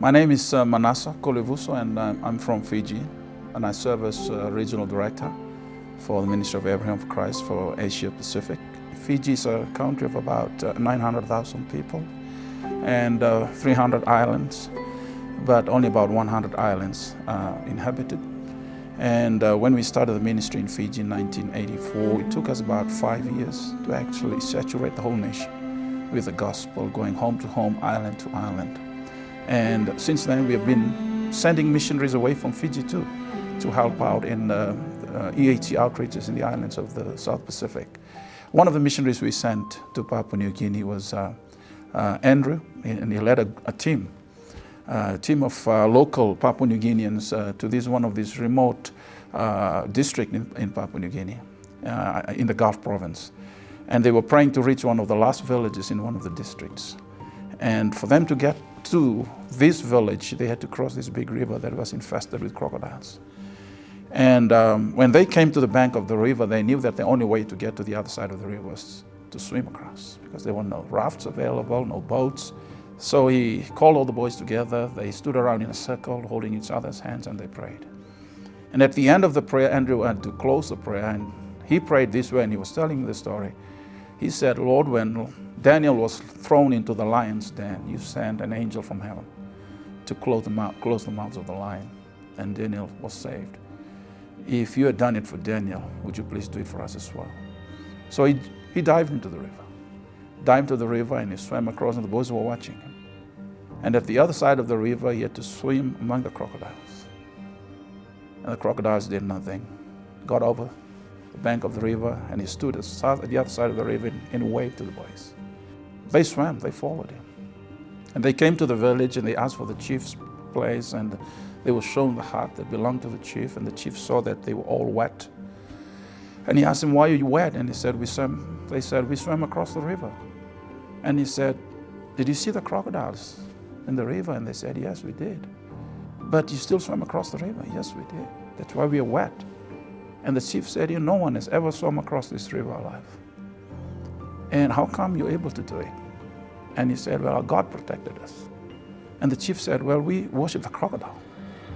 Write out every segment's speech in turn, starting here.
My name is Manasa Kolevuso, and I'm from Fiji, and I serve as Regional Director for the Ministry of Abraham of Christ for Asia Pacific. Fiji is a country of about 900,000 people and 300 islands, but only about 100 islands inhabited. And when we started the ministry in Fiji in 1984, it took us about 5 years to actually saturate the whole nation with the gospel, going home to home, island to island. And since then, we have been sending missionaries away from Fiji too, to help out in EAT outreaches in the islands of the South Pacific. One of the missionaries we sent to Papua New Guinea was Andrew, and he led a team of local Papua New Guineans to one of these remote districts in Papua New Guinea, in the Gulf province. And they were praying to reach one of the last villages in one of the districts. And for them to get to this village, they had to cross this big river that was infested with crocodiles. And when they came to the bank of the river, they knew that the only way to get to the other side of the river was to swim across, because there were no rafts available, no boats. So he called all the boys together. They stood around in a circle, holding each other's hands, and they prayed. And at the end of the prayer, Andrew had to close the prayer, and he prayed this way, and he was telling me the story. He said, "Lord, when Daniel was thrown into the lion's den, you sent an angel from heaven to close the mouths of the lion, and Daniel was saved. If you had done it for Daniel, would you please do it for us as well?" So he dived into the river, and he swam across, and the boys were watching him. And at the other side of the river, he had to swim among the crocodiles. And the crocodiles did nothing. Got over the bank of the river, and he stood at the other side of the river and waved to the boys. They swam, they followed him. And they came to the village, and they asked for the chief's place, and they were shown the hut that belonged to the chief, and the chief saw that they were all wet. And he asked them, "Why are you wet?" And they said, "We swam across the river." And he said, "Did you see the crocodiles in the river?" And they said, "Yes, we did." "But you still swam across the river?" "Yes, we did. That's why we are wet." And the chief said, "No one has ever swum across this river alive. And how come you're able to do it?" And he said, "Well, our God protected us." And the chief said, "Well, we worship the crocodile.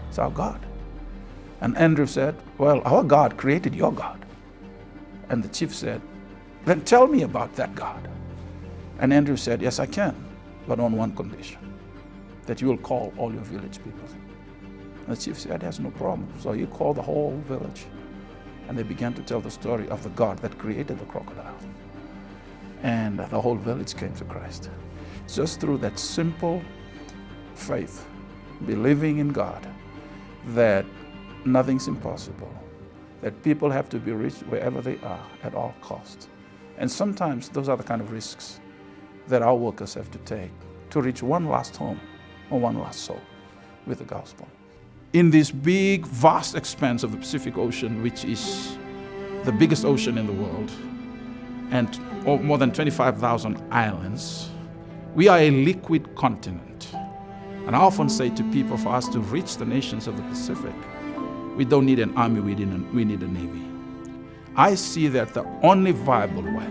It's our God." And Andrew said, "Well, our God created your God." And the chief said, "Then tell me about that God." And Andrew said, "Yes, I can, but on one condition, that you will call all your village people." And the chief said, "There's no problem." So he called the whole village, and they began to tell the story of the God that created the crocodile. And the whole village came to Christ. Just through that simple faith, believing in God, that nothing's impossible, that people have to be reached wherever they are at all costs. And sometimes those are the kind of risks that our workers have to take to reach one last home or one last soul with the gospel. In this big, vast expanse of the Pacific Ocean, which is the biggest ocean in the world, and more than 25,000 islands, we are a liquid continent. And I often say to people, for us to reach the nations of the Pacific, we don't need an army, we need a navy. I see that the only viable way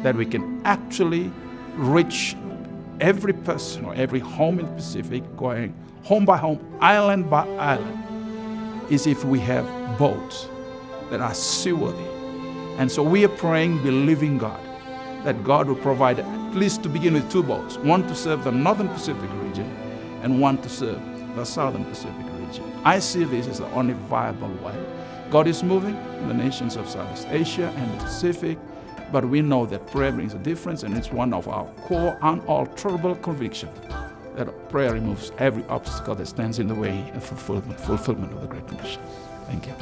that we can actually reach every person or every home in the Pacific, going home by home, island by island, is if we have boats that are seaworthy. And so we are praying, believing God, that God will provide at least to begin with 2 boats, one to serve the Northern Pacific region and one to serve the Southern Pacific region. I see this as the only viable way. God is moving in the nations of Southeast Asia and the Pacific, but we know that prayer brings a difference, and it's one of our core, unalterable convictions that prayer removes every obstacle that stands in the way of fulfillment of the Great Commission. Thank you.